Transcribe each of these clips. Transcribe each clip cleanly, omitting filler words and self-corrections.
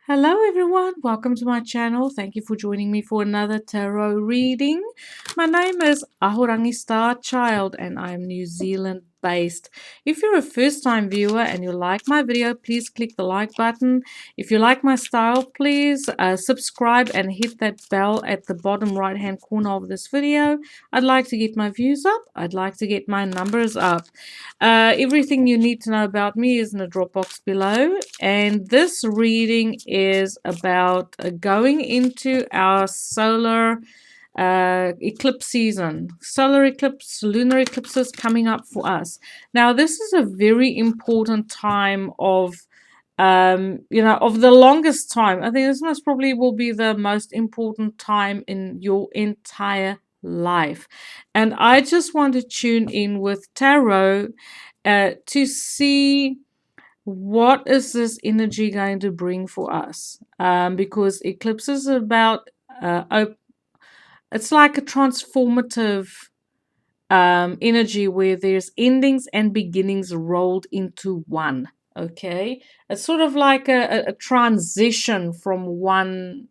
Hello everyone, welcome to my channel. Thank you for joining me for another tarot reading. My name is Ahorangi Starchild and I am New Zealand based. If you're a first time viewer and you like my video, please click the like button. If you like my style, please subscribe and hit that bell at the bottom right hand corner of this video. I'd like to get my views up. I'd like to get my numbers up. Everything you need to know about me is in the drop box below, and this reading is about going into our solar eclipse season. Solar eclipse, lunar eclipses coming up for us. Now, this is a very important time of of the longest time. I think this most probably will be the most important time in your entire life. And I just want to tune in with tarot to see what is this energy going to bring for us. Because eclipse is about it's like a transformative energy where there's endings and beginnings rolled into one. Okay, it's sort of like a transition from one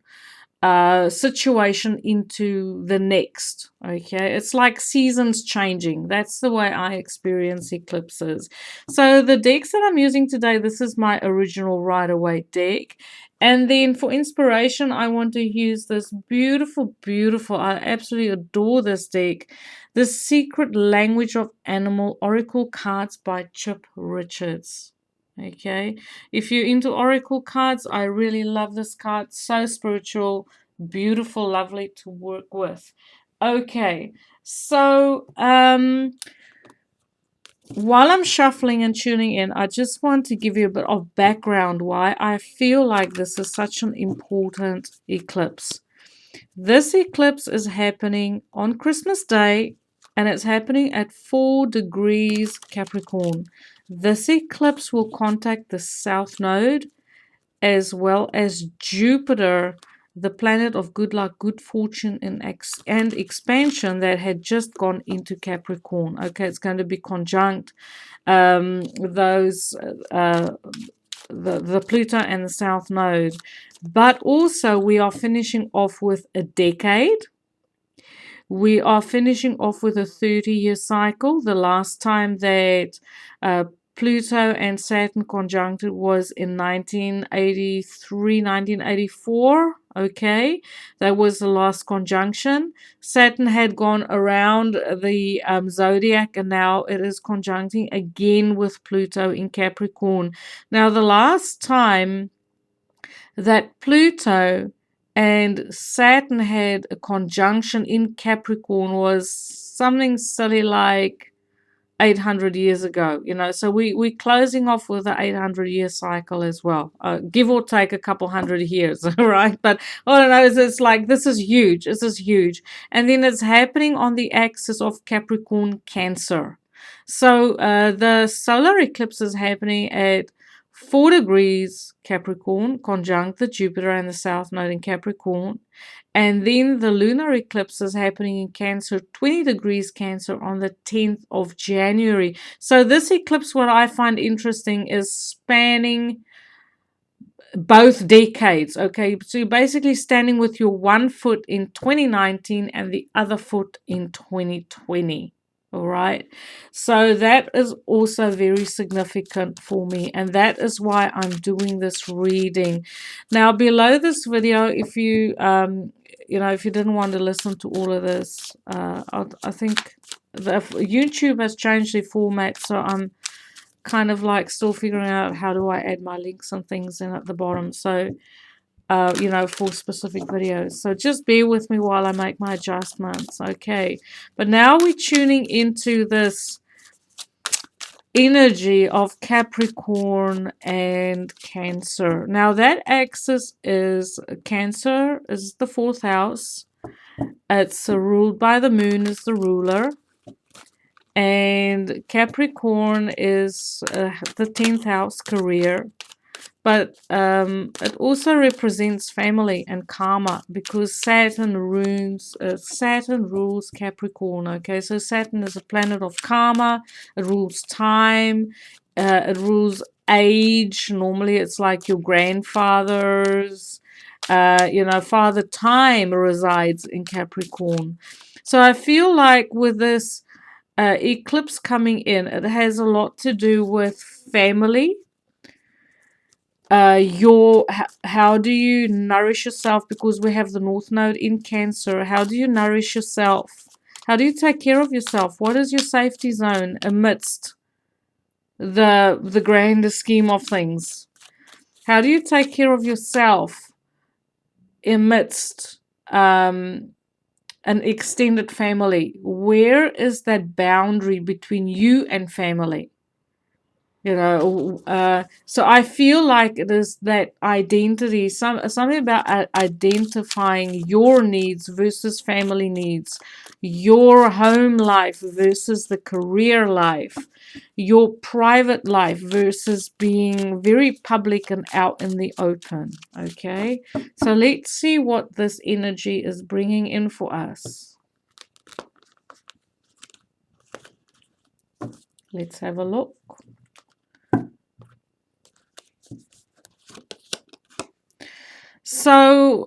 situation into the next. Okay, it's like seasons changing. That's the way I experience eclipses. So the decks that I'm using today, this is my original Rider-Waite deck. And then for inspiration, I want to use this beautiful, I absolutely adore this deck, The Secret Language of Animal Oracle Cards by Chip Richards. Okay, if you're into oracle cards, I really love this card. So spiritual, beautiful, lovely to work with. Okay, so while I'm shuffling and tuning in, I just want to give you a bit of background why I feel like this is such an important eclipse. This eclipse is happening on Christmas Day, and it's happening at 4 degrees Capricorn. This eclipse will contact the South Node as well as Jupiter, the planet of good luck, good fortune, and expansion that had just gone into Capricorn. Okay, it's going to be conjunct those the Pluto and the South Node. But also we are finishing off with a decade. We are finishing off with a 30-year cycle. The last time that Pluto and Saturn conjuncted was in 1983, 1984. Okay, that was the last conjunction. Saturn had gone around the zodiac, and now it is conjuncting again with Pluto in Capricorn. Now, the last time that Pluto and Saturn had a conjunction in Capricorn was something silly like 800 years ago, so we're closing off with the 800-year cycle as well, give or take a couple hundred years. Right? But all I know is it's like this is huge. And then it's happening on the axis of Capricorn Cancer. So the solar eclipse is happening at 4 degrees Capricorn, conjunct the Jupiter and the South Node in Capricorn. And then the lunar eclipse is happening in Cancer, 20 degrees Cancer on the 10th of January. So this eclipse, what I find interesting, is spanning both decades. Okay, so you're basically standing with your one foot in 2019 and the other foot in 2020. All right, so that is also very significant for me, and that is why I'm doing this reading. Now, below this video, if you if you didn't want to listen to all of this, I think YouTube has changed the format, so I'm kind of like still figuring out how do I add my links and things in at the bottom. So for specific videos. So just bear with me while I make my adjustments. Okay, but now we're tuning into this energy of Capricorn and Cancer. Now that axis is Cancer is the 4th house. It's ruled by the moon as the ruler. And Capricorn is the 10th house, career. But it also represents family and karma, because Saturn rules Capricorn. Okay, so Saturn is a planet of karma. It rules time, it rules age. Normally, it's like your grandfather's. Father time resides in Capricorn. So I feel like with this eclipse coming in, it has a lot to do with family. How do you nourish yourself, because we have the North Node in Cancer? How do you nourish yourself? How do you take care of yourself? What is your safety zone amidst the grander scheme of things? How do you take care of yourself amidst an extended family? Where is that boundary between you and family? So I feel like it is that identity, something about identifying your needs versus family needs, your home life versus the career life, your private life versus being very public and out in the open. Okay, so let's see what this energy is bringing in for us. Let's have a look. So,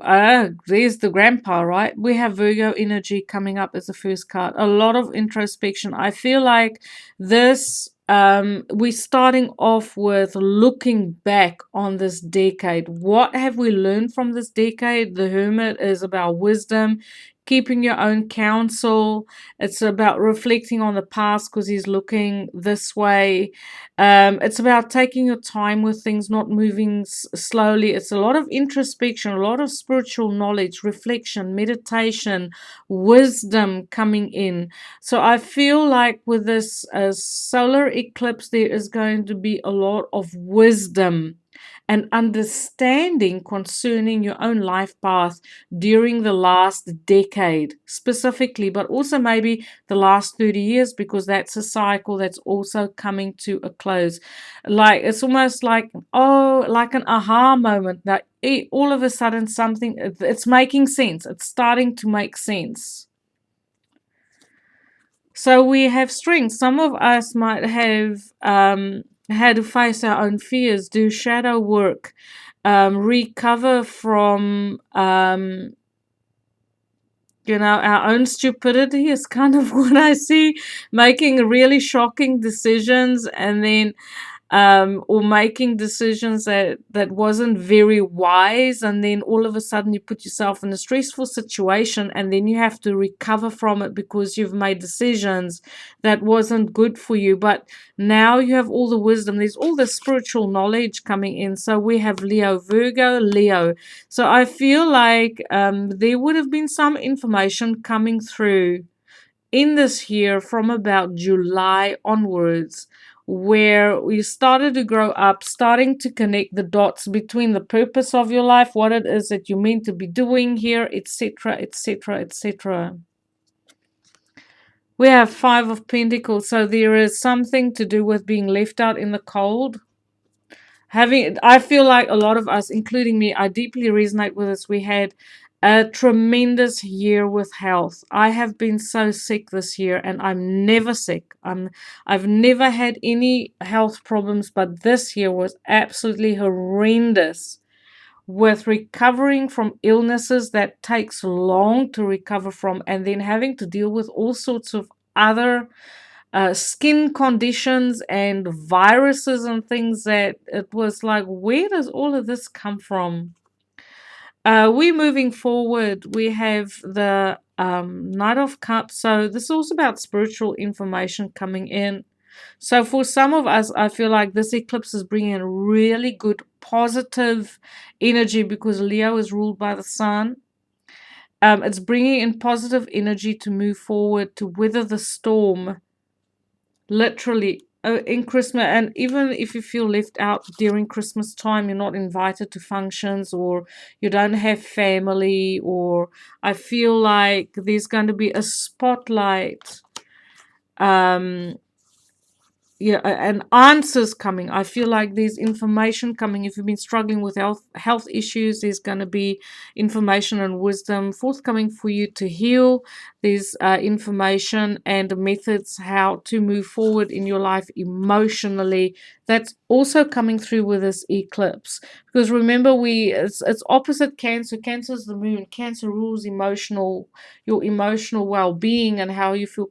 there's the grandpa, right? We have Virgo energy coming up as the first card. A lot of introspection. I feel like this, we're starting off with looking back on this decade. What have we learned from this decade? The Hermit is about wisdom, keeping your own counsel. It's about reflecting on the past because he's looking this way. It's about taking your time with things, not moving slowly. It's a lot of introspection, a lot of spiritual knowledge, reflection, meditation, wisdom coming in. So I feel like with this solar eclipse, there is going to be a lot of wisdom and understanding concerning your own life path during the last decade specifically, but also maybe the last 30 years, because that's a cycle that's also coming to a close. Like it's almost like, like an aha moment that all of a sudden something, it's making sense. It's starting to make sense. So we have strength. Some of us might have had to face our own fears, do shadow work, recover from our own stupidity is kind of what I see, making really shocking decisions, and then or making decisions that wasn't very wise, and then all of a sudden you put yourself in a stressful situation, and then you have to recover from it because you've made decisions that wasn't good for you. But now you have all the wisdom, there's all the spiritual knowledge coming in. So we have Leo, Virgo, Leo. So I feel like there would have been some information coming through in this year from about July onwards, where you started to grow up, starting to connect the dots between the purpose of your life, what it is that you're meant to be doing here, etc., etc., etc. We have Five of Pentacles, so there is something to do with being left out in the cold. I feel like a lot of us, including me, I deeply resonate with this. We had a tremendous year with health. I have been so sick this year, and I'm never sick. I've never had any health problems, but this year was absolutely horrendous, with recovering from illnesses that takes long to recover from, and then having to deal with all sorts of other skin conditions and viruses and things, that it was like, where does all of this come from? We're moving forward. We have the Knight of Cups. So this is also about spiritual information coming in. So for some of us, I feel like this eclipse is bringing in really good positive energy, because Leo is ruled by the sun. It's bringing in positive energy to move forward, to weather the storm, literally, in Christmas. And even if you feel left out during Christmas time, you're not invited to functions, or you don't have family, or I feel like there's going to be a spotlight, and answers coming. I feel like there's information coming. If you've been struggling with health issues, there's going to be information and wisdom forthcoming for you to heal. There's information and methods how to move forward in your life emotionally that's also coming through with this eclipse. Because remember, it's opposite Cancer. Cancer is the moon. Cancer rules your emotional well-being and how you feel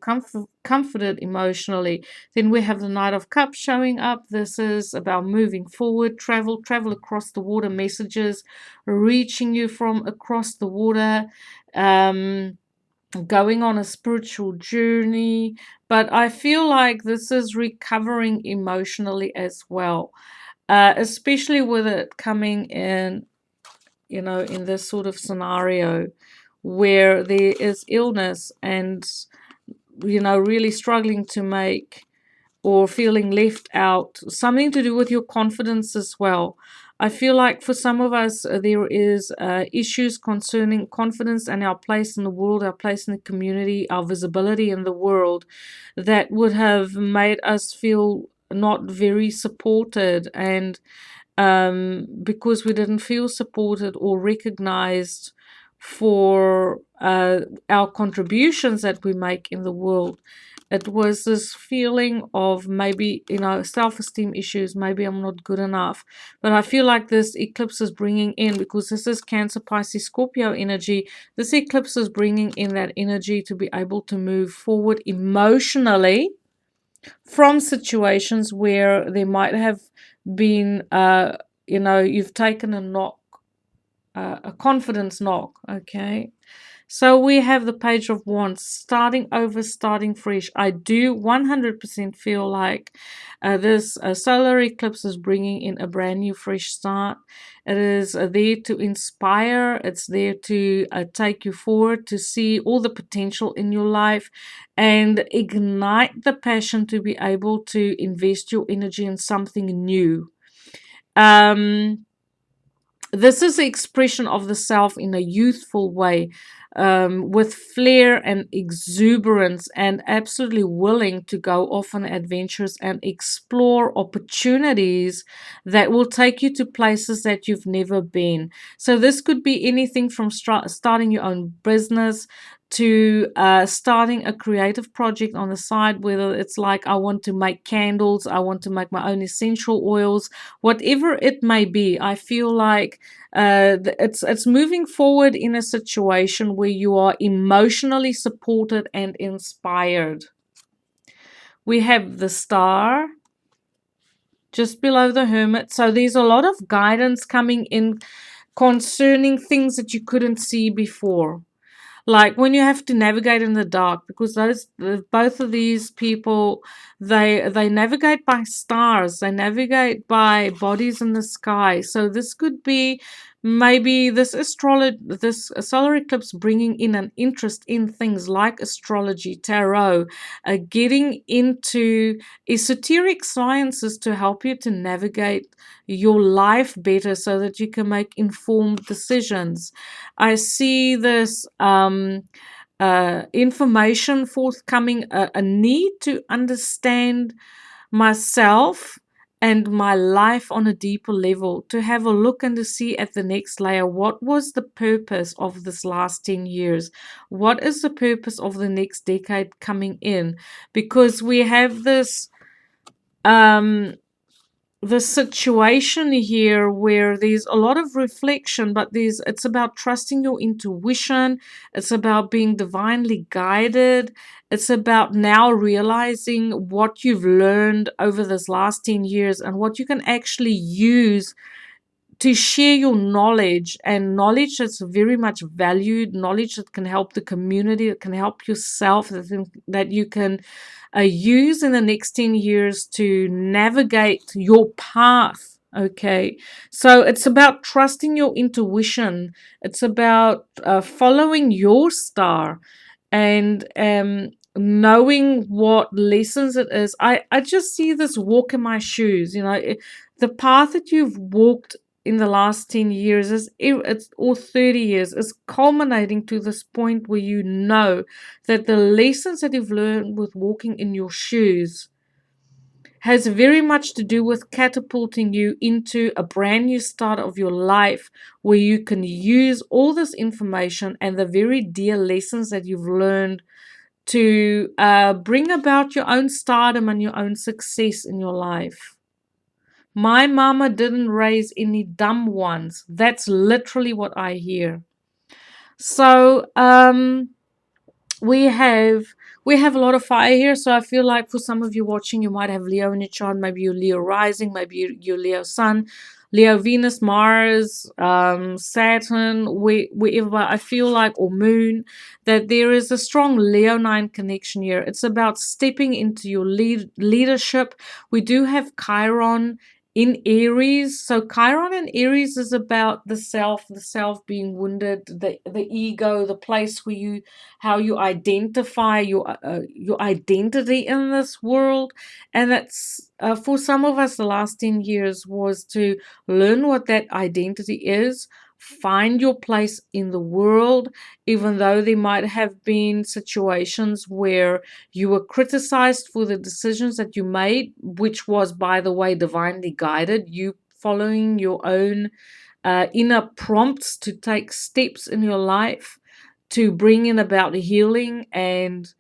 comforted emotionally. Then we have the Knight of Cups showing up. This is about moving forward, travel across the water, messages reaching you from across the water. Going on a spiritual journey, but I feel like this is recovering emotionally as well, especially with it coming in, in this sort of scenario where there is illness and, really struggling to make or feeling left out, something to do with your confidence as well. I feel like for some of us, there is issues concerning confidence and our place in the world, our place in the community, our visibility in the world that would have made us feel not very supported. And because we didn't feel supported or recognized for our contributions that we make in the world. It was this feeling of maybe, self-esteem issues. Maybe I'm not good enough. But I feel like this eclipse is bringing in, because this is Cancer, Pisces, Scorpio energy. This eclipse is bringing in that energy to be able to move forward emotionally from situations where there might have been, you've taken a knock, a confidence knock, okay? So we have the Page of Wands, starting over, starting fresh. I do 100% feel like this solar eclipse is bringing in a brand new, fresh start. It is there to inspire. It's there to take you forward, to see all the potential in your life and ignite the passion to be able to invest your energy in something new. This is the expression of the self in a youthful way, with flair and exuberance, and absolutely willing to go off on adventures and explore opportunities that will take you to places that you've never been. So this could be anything from starting your own business to starting a creative project on the side, whether it's like, I want to make candles, I want to make my own essential oils, whatever it may be. I feel like it's moving forward in a situation where you are emotionally supported and inspired. We have the Star just below the Hermit. So there's a lot of guidance coming in concerning things that you couldn't see before, like when you have to navigate in the dark, because both of these people, they navigate by stars, they navigate by bodies in the sky. So this could be maybe this solar eclipse bringing in an interest in things like astrology, tarot, getting into esoteric sciences to help you to navigate your life better so that you can make informed decisions. I see this information forthcoming, a need to understand myself and my life on a deeper level, to have a look and to see at the next layer. What was the purpose of this last 10 years? What is the purpose of the next decade coming in? Because we have this the situation here where there's a lot of reflection, but it's about trusting your intuition. It's about being divinely guided. It's about now realizing what you've learned over this last 10 years and what you can actually use to share your knowledge, and knowledge that's very much valued, knowledge that can help the community, that can help yourself, that you can use in the next 10 years to navigate your path. Okay, so it's about trusting your intuition. It's about following your star and knowing what lessons it is. I just see this walk in my shoes. The path that you've walked in the last 10 years or 30 years is culminating to this point where you know that the lessons that you've learned with walking in your shoes has very much to do with catapulting you into a brand new start of your life, where you can use all this information and the very dear lessons that you've learned to bring about your own stardom and your own success in your life. My mama didn't raise any dumb ones. That's literally what I hear. So, we have we have a lot of fire here, so I feel like for some of you watching, you might have Leo in your chart. Maybe you're Leo rising, maybe you're Leo sun, Leo Venus, Mars, Saturn, wherever I feel like, or Moon, that there is a strong Leonine connection here. It's about stepping into your leadership. We do have Chiron in Aries. So Chiron in Aries is about the self being wounded, the ego, the place where you, how you identify your identity in this world. And that's for some of us, the last 10 years was to learn what that identity is, find your place in the world, even though there might have been situations where you were criticized for the decisions that you made, which was, by the way, divinely guided, you following your own inner prompts to take steps in your life to bring in about healing and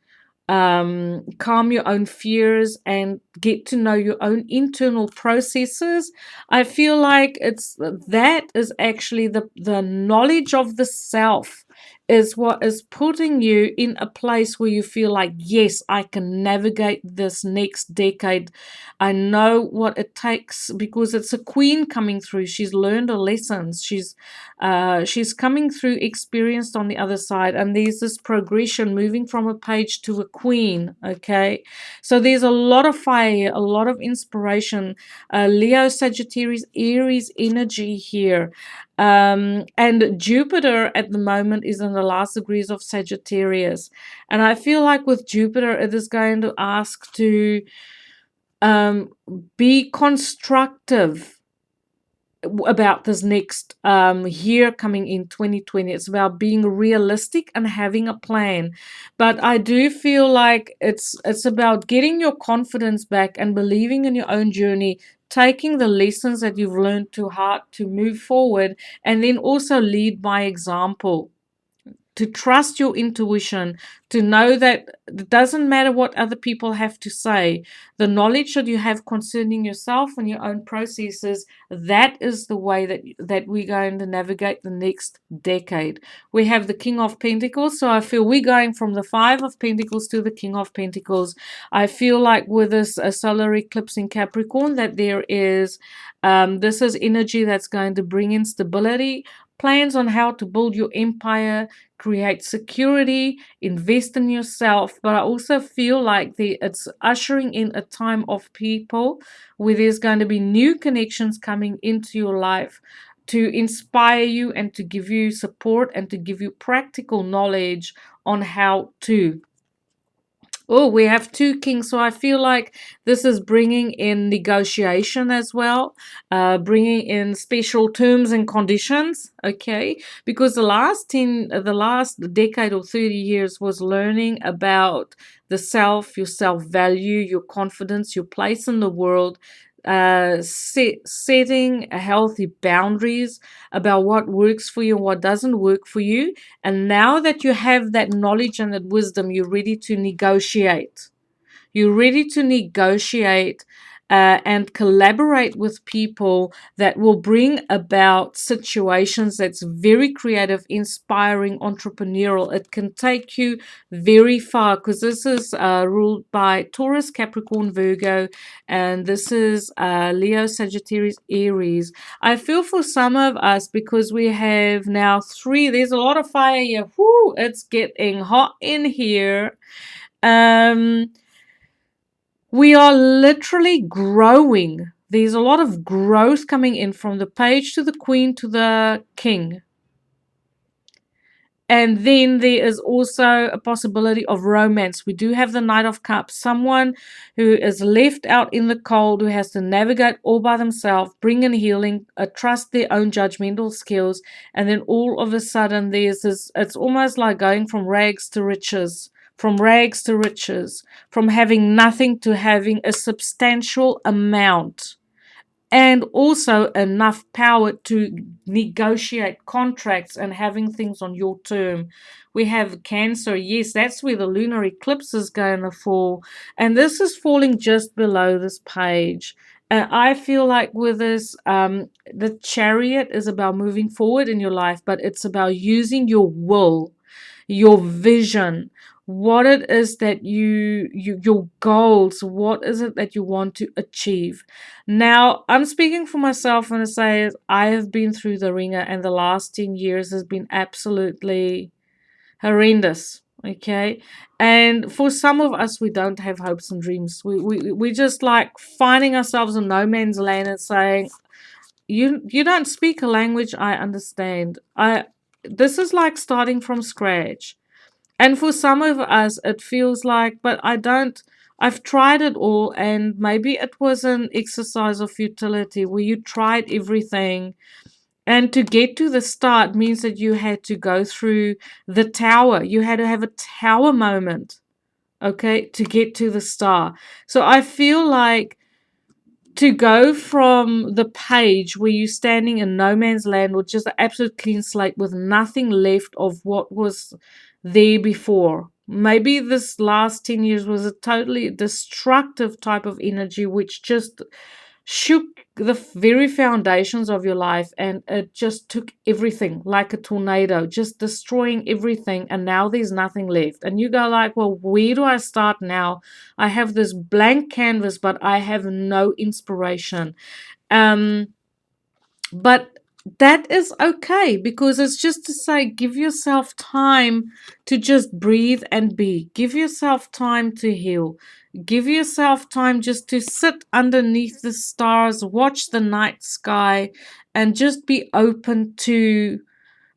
calm your own fears and get to know your own internal processes. I feel like it's that is actually the knowledge of the self is what is putting you in a place where you feel like, yes, I can navigate this next decade. I know what it takes because it's a queen coming through. She's learned her lessons. She's coming through experienced on the other side, and there's this progression moving from a page to a queen. Okay, so there's a lot of fire here, a lot of inspiration. Leo, Sagittarius, Aries energy here. And Jupiter at the moment is in the last degrees of Sagittarius, and I feel like with Jupiter it is going to ask to um, be constructive about this next year coming in 2020. It's about being realistic and having a plan. But I do feel like it's about getting your confidence back and believing in your own journey, taking the lessons that you've learned to heart to move forward, and then also lead by example, to trust your intuition, to know that it doesn't matter what other people have to say. The knowledge that you have concerning yourself and your own processes, that is the way that we're going to navigate the next decade. We have the King of Pentacles, so I feel we're going from the Five of Pentacles to the King of Pentacles. I feel like with this solar eclipse in Capricorn, that there is this is energy that's going to bring in stability, plans on how to build your empire, create security, invest in yourself. But I also feel like it's ushering in a time of people where there's going to be new connections coming into your life to inspire you and to give you support and to give you practical knowledge on how to. Oh, we have two kings, so I feel like this is bringing in negotiation as well, bringing in special terms and conditions. Okay, because the last decade or 30 years was learning about the self, your self value, your confidence, your place in the world, setting healthy boundaries about what works for you and what doesn't work for you. And now that you have that knowledge and that wisdom, you're ready to negotiate. You're ready to negotiate and collaborate with people that will bring about situations that's very creative, inspiring, entrepreneurial. It can take you very far because this is ruled by Taurus, Capricorn, Virgo, and this is Leo, Sagittarius, Aries. I feel for some of us because we have now three, there's a lot of fire here. Whoo, it's getting hot in here. We are literally growing. There's a lot of growth coming in from the page to the queen to the king. And then there is also a possibility of romance. We do have the Knight of Cups, someone who is left out in the cold, who has to navigate all by themselves, bring in healing, trust their own judgmental skills, and then all of a sudden there's this, it's almost like going from rags to riches. From rags to riches, from having nothing to having a substantial amount, and also enough power to negotiate contracts and having things on your term. We have Cancer. Yes, that's where the lunar eclipse is going to fall. And this is falling just below this page. I feel like with this, the Chariot is about moving forward in your life, but it's about using your will, your vision, what it is that your goals, what is it that you want to achieve. Now, I'm speaking for myself when I say I have been through the ringer, and the last 10 years has been absolutely horrendous. Okay. And for some of us, we don't have hopes and dreams. We just like finding ourselves in no man's land and saying, you don't speak a language I understand. This is like starting from scratch. And for some of us, it feels like, but I don't, I've tried it all, and maybe it was an exercise of futility where you tried everything, and to get to the start means that you had to go through the tower. You had to have a tower moment, okay, to get to the star. So I feel like to go from the page where you're standing in no man's land with just an absolute clean slate with nothing left of what was there before. Maybe this last 10 years was a totally destructive type of energy which just shook the very foundations of your life, and it just took everything like a tornado, just destroying everything, and now there's nothing left. And you go like, well, where do I start now? I have this blank canvas, but I have no inspiration. um but that is okay, because it's just to say, give yourself time to just breathe and be. Give yourself time to heal. Give yourself time just to sit underneath the stars, watch the night sky, and just be open to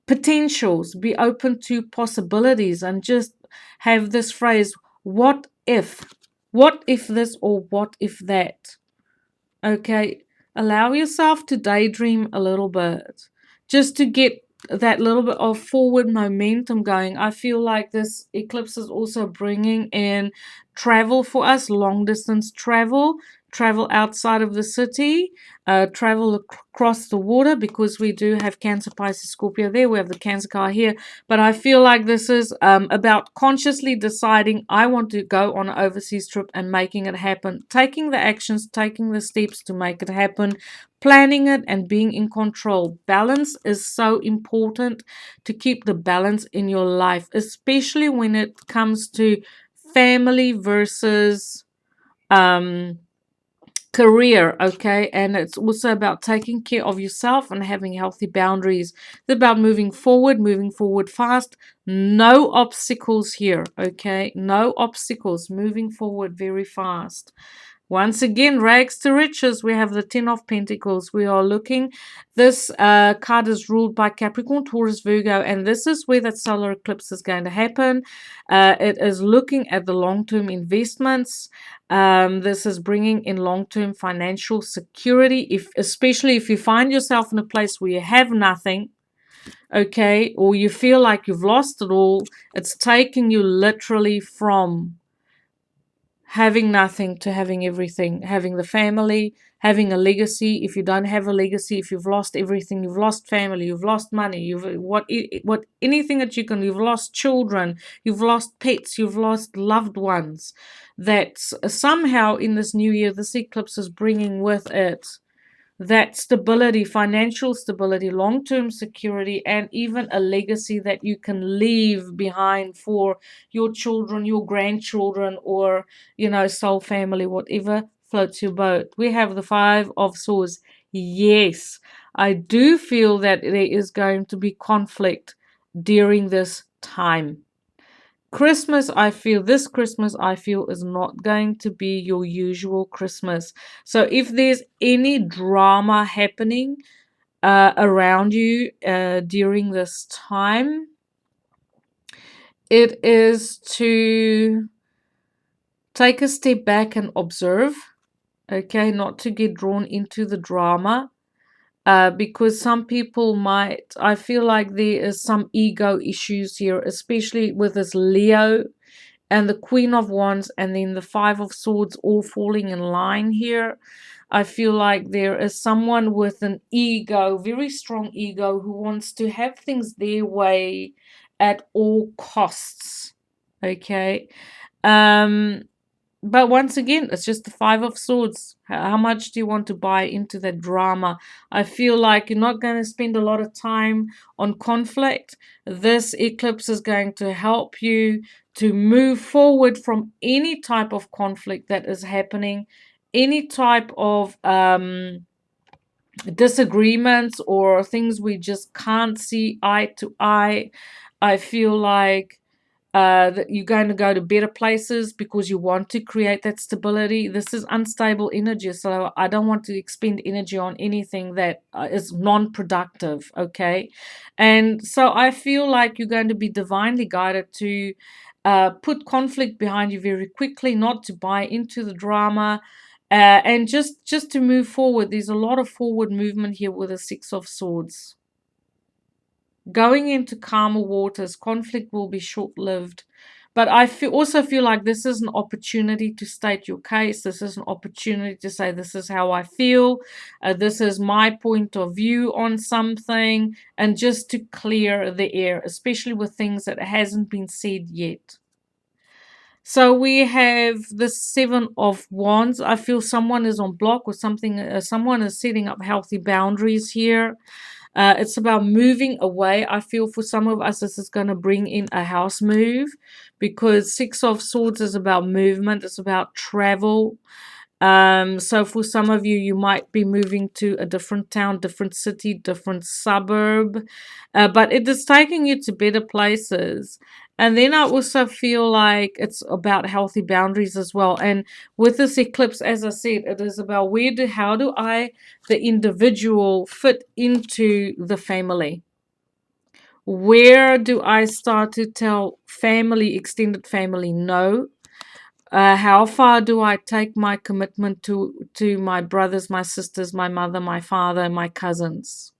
potentials, be open to possibilities, and just have this phrase, what if? What if this, or what if that? Okay, allow yourself to daydream a little bit, just to get that little bit of forward momentum going. I feel like this eclipse is also bringing in travel for us, long distance travel, travel outside of the city, travel across the water, because we do have Cancer, Pisces, Scorpio there. We have the Cancer car here. But I feel like this is about consciously deciding, I want to go on an overseas trip and making it happen, taking the actions, taking the steps to make it happen, planning it, and being in control. Balance is so important, to keep the balance in your life, especially when it comes to family versus um career. Okay, and it's also about taking care of yourself and having healthy boundaries. It's about moving forward fast, no obstacles here. Okay, no obstacles, moving forward very fast. Once again, rags to riches. We have the Ten of Pentacles. We are looking. This card is ruled by Capricorn, Taurus, Virgo, and this is where that solar eclipse is going to happen. It is looking at the long-term investments. This is bringing in long-term financial security, especially if you find yourself in a place where you have nothing, okay, or you feel like you've lost it all. It's taking you literally from having nothing to having everything, having the family, having a legacy. If you don't have a legacy, if you've lost everything, you've lost family, you've lost money, you've what anything that you can, you've lost children, you've lost pets, you've lost loved ones. That somehow in this new year, this eclipse is bringing with it that stability, financial stability, long-term security, and even a legacy that you can leave behind for your children, your grandchildren, or, soul family, whatever floats your boat. We have the Five of Swords. Yes, I do feel that there is going to be conflict during this time. This Christmas, I feel, is not going to be your usual Christmas. So if there's any drama happening around you during this time, it is to take a step back and observe, okay, not to get drawn into the drama. Because some people might, I feel like there is some ego issues here, especially with this Leo and the Queen of Wands, and then the Five of Swords all falling in line here. I feel like there is someone with an ego, very strong ego, who wants to have things their way at all costs. Okay. Um, but once again, it's just the Five of Swords. How much do you want to buy into that drama? I feel like you're not going to spend a lot of time on conflict. This eclipse is going to help you to move forward from any type of conflict that is happening, any type of disagreements or things we just can't see eye to eye. I feel like that you're going to go to better places because you want to create that stability. This is unstable energy, so I don't want to expend energy on anything that is non-productive, okay? And so I feel like you're going to be divinely guided to put conflict behind you very quickly, not to buy into the drama, and just to move forward. There's a lot of forward movement here with the Six of Swords. Going into calmer waters, conflict will be short-lived. But also feel like this is an opportunity to state your case. This is an opportunity to say, this is how I feel. This is my point of view on something. And just to clear the air, especially with things that hasn't been said yet. So we have the Seven of Wands. I feel someone is on block or something. Someone is setting up healthy boundaries here. It's about moving away. I feel for some of us, this is going to bring in a house move because Six of Swords is about movement. It's about travel. So for some of you, you might be moving to a different town, different city, different suburb, but it is taking you to better places. And then I also feel like it's about healthy boundaries as well. And with this eclipse, as I said, it is about how do I, the individual, fit into the family? Where do I start to tell family, extended family, no? How far do I take my commitment to my brothers, my sisters, my mother, my father, my cousins?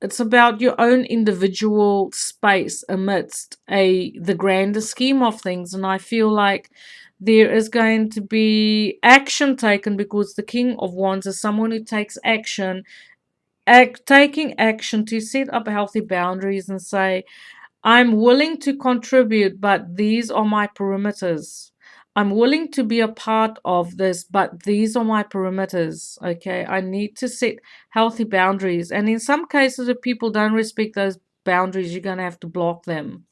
It's about your own individual space amidst the grander scheme of things. And I feel like there is going to be action taken because the King of Wands is someone who takes action, taking action to set up healthy boundaries and say, I'm willing to contribute, but these are my perimeters. I'm willing to be a part of this, but these are my perimeters. Okay. I need to set healthy boundaries. And in some cases, if people don't respect those boundaries, you're going to have to block them.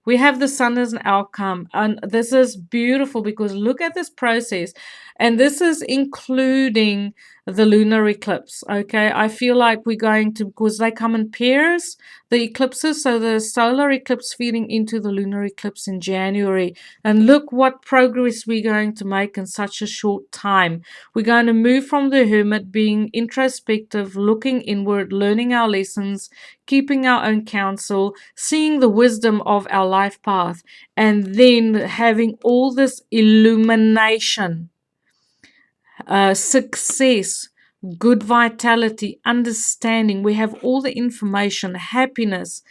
We have the sun as an outcome. And this is beautiful because look at this process. And this is including the lunar eclipse. Okay. I feel like we're going to, because they come in pairs, the eclipses. So the solar eclipse feeding into the lunar eclipse in January. And look what progress we're going to make in such a short time. We're going to move from the hermit, being introspective, looking inward, learning our lessons, keeping our own counsel, seeing the wisdom of our life path, and then having all this illumination, success, good vitality, understanding. We have all the information, happiness,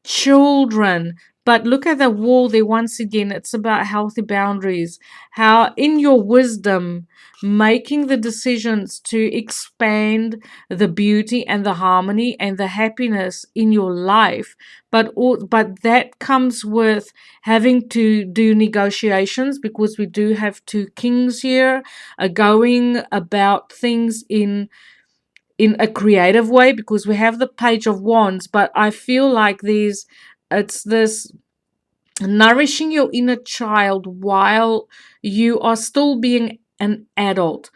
children. But look at the wall there once again. It's about healthy boundaries. How, in your wisdom, making the decisions to expand the beauty and the harmony and the happiness in your life. But that comes with having to do negotiations because we do have two kings here, going about things in a creative way because we have the Page of Wands, but I feel like it's this nourishing your inner child while you are still being an adult,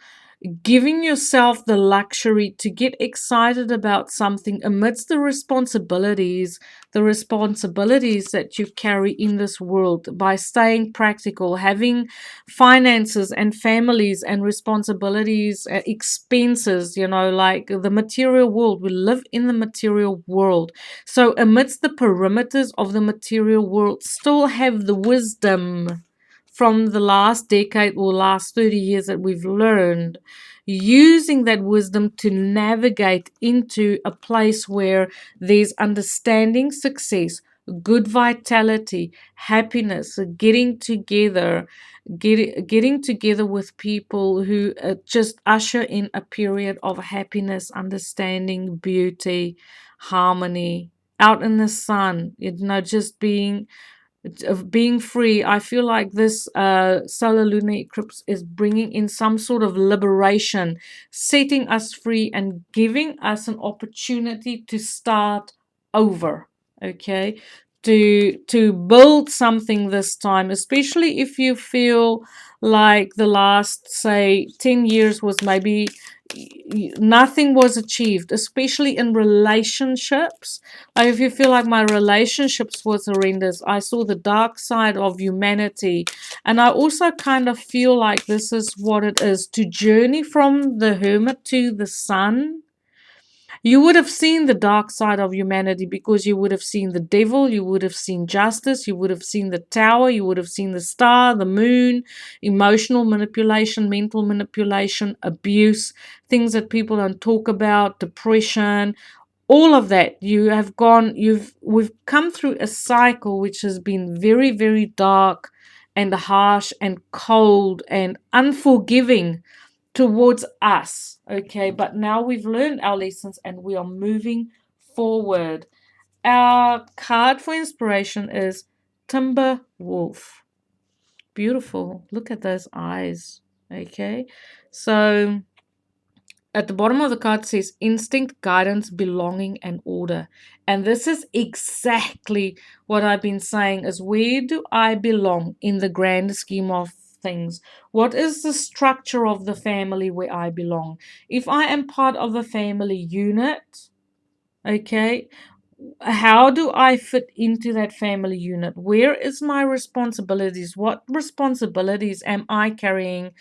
giving yourself the luxury to get excited about something amidst the responsibilities that you carry in this world, by staying practical, having finances and families and responsibilities, expenses, like the material world. We live in the material world. So amidst the perimeters of the material world, still have the wisdom from the last decade or last 30 years that we've learned, using that wisdom to navigate into a place where there's understanding, success, good vitality, happiness, getting together with people who just usher in a period of happiness, understanding, beauty, harmony, out in the sun, just being of being free. I feel like this solar lunar eclipse is bringing in some sort of liberation, setting us free and giving us an opportunity to start over. Okay, to build something this time, especially if you feel like the last, say, 10 years was maybe nothing was achieved, especially in relationships. Like if you feel like my relationships was horrendous, I saw the dark side of humanity. And I also kind of feel like this is what it is to journey from the hermit to the sun. You would have seen the dark side of humanity because you would have seen the devil, you would have seen justice, you would have seen the tower, you would have seen the star, the moon, emotional manipulation, mental manipulation, abuse, things that people don't talk about, depression, all of that. We've come through a cycle which has been very, very dark and harsh and cold and unforgiving towards us. Okay, but now we've learned our lessons and we are moving forward. Our card for inspiration is Timber Wolf. Beautiful. Look at those eyes. Okay, so at the bottom of the card says instinct, guidance, belonging, and order. And this is exactly what I've been saying is, where do I belong in the grand scheme of things? What is the structure of the family where I belong? If I am part of a family unit, okay, how do I fit into that family unit? Where is my responsibilities? What responsibilities am I carrying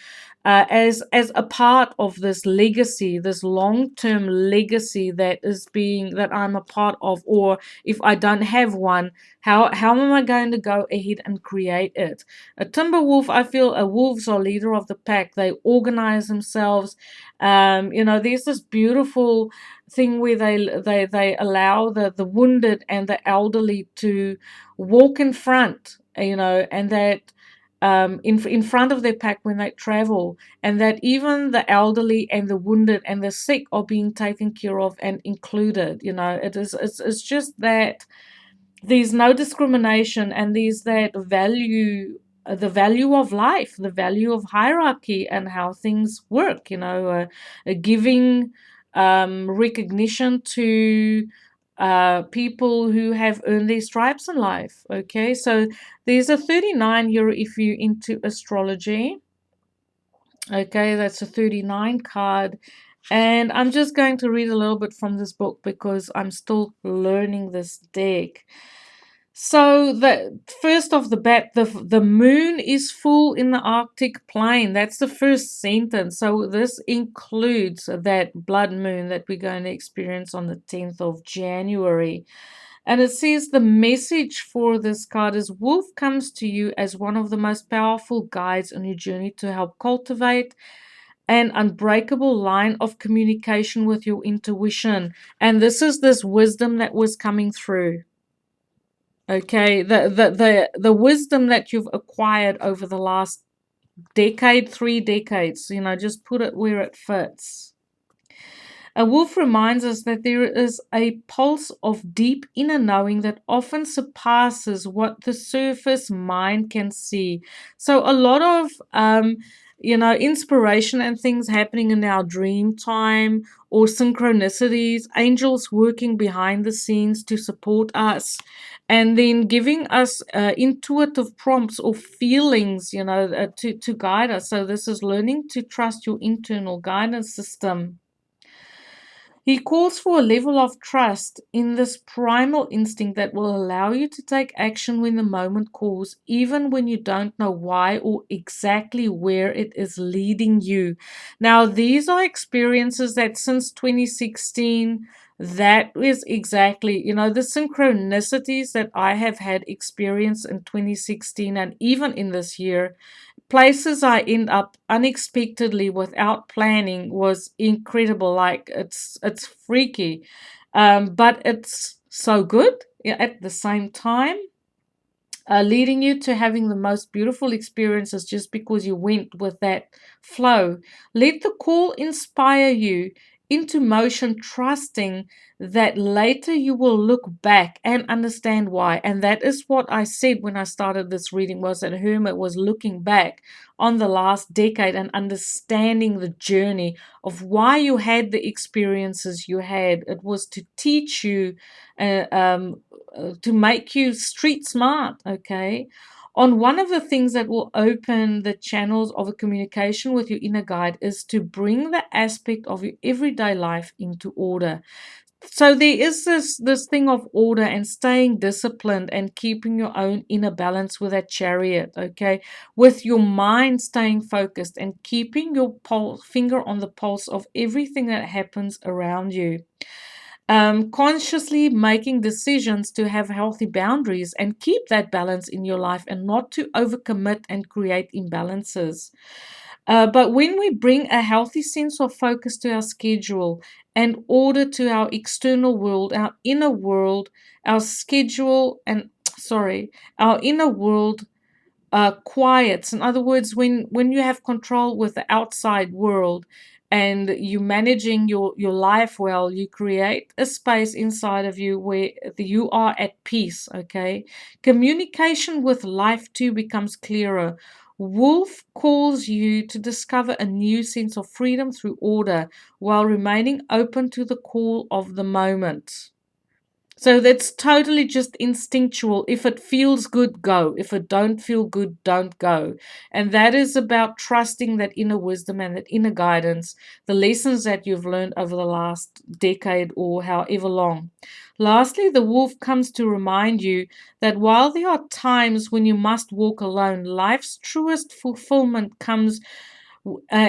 as a part of this legacy, this long-term legacy that I'm a part of? Or if I don't have one, how am I going to go ahead and create it? A timber wolf, I feel, wolves are leader of the pack. They organize themselves. There's this beautiful thing where they allow the wounded and the elderly to walk in front, and that in front of their pack when they travel, and that even the elderly and the wounded and the sick are being taken care of and included. It's just that there's no discrimination, and there's that value, the value of life, the value of hierarchy and how things work, giving recognition to people who have earned their stripes in life. Okay, so there's a 39 here if you're into astrology. Okay, that's a 39 card. And I'm just going to read a little bit from this book because I'm still learning this deck. So the first off the bat, the moon is full in the Arctic plane. That's the first sentence. So this includes that blood moon that we're going to experience on the 10th of January. And it says the message for this card is Wolf comes to you as one of the most powerful guides on your journey to help cultivate an unbreakable line of communication with your intuition. And this is this wisdom that was coming through. Okay, the wisdom that you've acquired over the last decade, 3 decades, just put it where it fits. A wolf reminds us that there is a pulse of deep inner knowing that often surpasses what the surface mind can see. So a lot of inspiration and things happening in our dream time, or synchronicities, angels working behind the scenes to support us, and then giving us intuitive prompts or feelings, to guide us. So this is learning to trust your internal guidance system. He calls for a level of trust in this primal instinct that will allow you to take action when the moment calls, even when you don't know why or exactly where it is leading you. Now, these are experiences that since 2016, that is exactly, the synchronicities that I have had experience in 2016 and even in this year. Places I end up unexpectedly without planning was incredible. Like it's freaky, but it's so good at the same time, leading you to having the most beautiful experiences just because you went with that flow. Let the call inspire you into motion, trusting that later you will look back and understand why. And that is what I said when I started this reading, was that Hermit was looking back on the last decade and understanding the journey of why you had the experiences you had. It was to teach you, to make you street smart, okay? On one of the things that will open the channels of a communication with your inner guide is to bring the aspect of your everyday life into order. So there is this thing of order and staying disciplined and keeping your own inner balance with that chariot, okay? With your mind staying focused and keeping your finger on the pulse of everything that happens around you. Consciously making decisions to have healthy boundaries and keep that balance in your life and not to overcommit and create imbalances. But when we bring a healthy sense of focus to our schedule and order to our external world, our inner world, our schedule, and sorry, our inner world quiets. In other words, when you have control with the outside world and you managing your life well, you create a space inside of you where you are at peace. Okay, communication with life too becomes clearer. Wolf calls you to discover a new sense of freedom through order while remaining open to the call of the moment. So that's totally just instinctual. If it feels good, go. If it don't feel good, don't go. And that is about trusting that inner wisdom and that inner guidance, the lessons that you've learned over the last decade or however long. Lastly, the wolf comes to remind you that while there are times when you must walk alone, life's truest fulfillment comes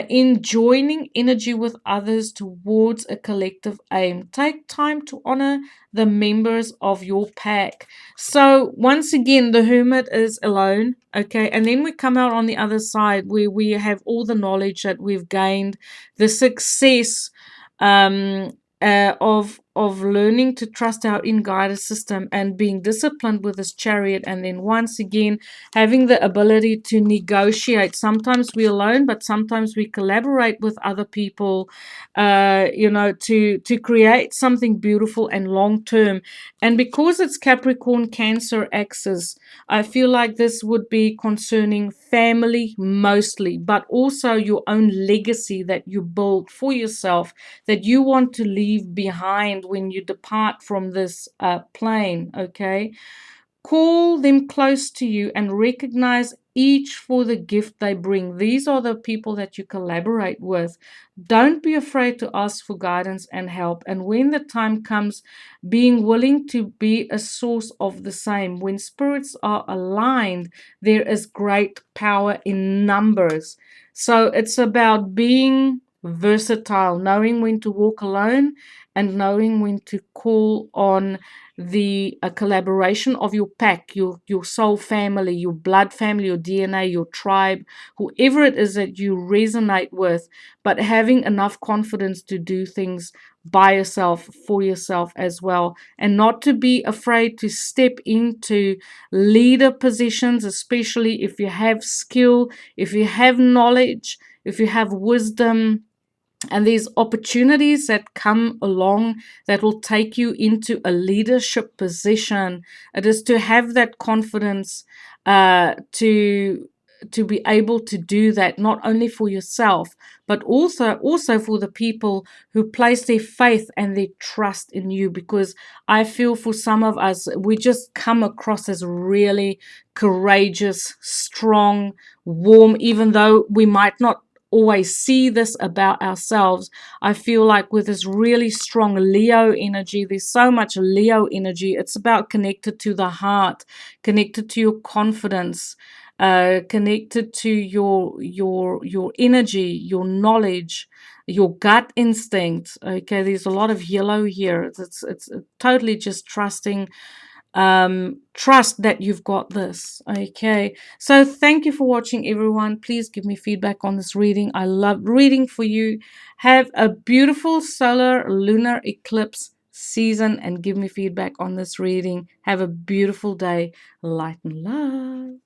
in joining energy with others towards a collective aim. Take time to honor the members of your pack. So, once again, the hermit is alone, okay, and then we come out on the other side where we have all the knowledge that we've gained, the success. Of learning to trust our in guided system and being disciplined with this chariot, and then once again having the ability to negotiate. Sometimes we're alone, but sometimes we collaborate with other people, to create something beautiful and long term. And because it's Capricorn Cancer axis, I feel like this would be concerning family mostly, but also your own legacy that you build for yourself, that you want to leave behind when you depart from this plane, okay? Call them close to you and recognize each for the gift they bring. These are the people that you collaborate with. Don't be afraid to ask for guidance and help. And when the time comes, being willing to be a source of the same. When spirits are aligned, there is great power in numbers. So it's about being versatile, knowing when to walk alone and knowing when to call on the collaboration of your pack, your soul family, your blood family, your DNA, your tribe, whoever it is that you resonate with, but having enough confidence to do things by yourself, for yourself as well, and not to be afraid to step into leader positions, especially if you have skill, if you have knowledge, if you have wisdom, and these opportunities that come along that will take you into a leadership position. It is to have that confidence, to be able to do that, not only for yourself, but also for the people who place their faith and their trust in you. Because I feel for some of us, we just come across as really courageous, strong, warm, even though we might not always see this about ourselves. I feel like with this really strong Leo energy, there's so much Leo energy. It's about connected to the heart, connected to your confidence, connected to your energy, your knowledge, your gut instinct. Okay, there's a lot of yellow here. It's totally just trust that you've got this. Okay, so thank you for watching, everyone. Please give me feedback on this reading. I love reading for you. Have a beautiful solar lunar eclipse season and give me feedback on this reading. Have a beautiful day. Light and love.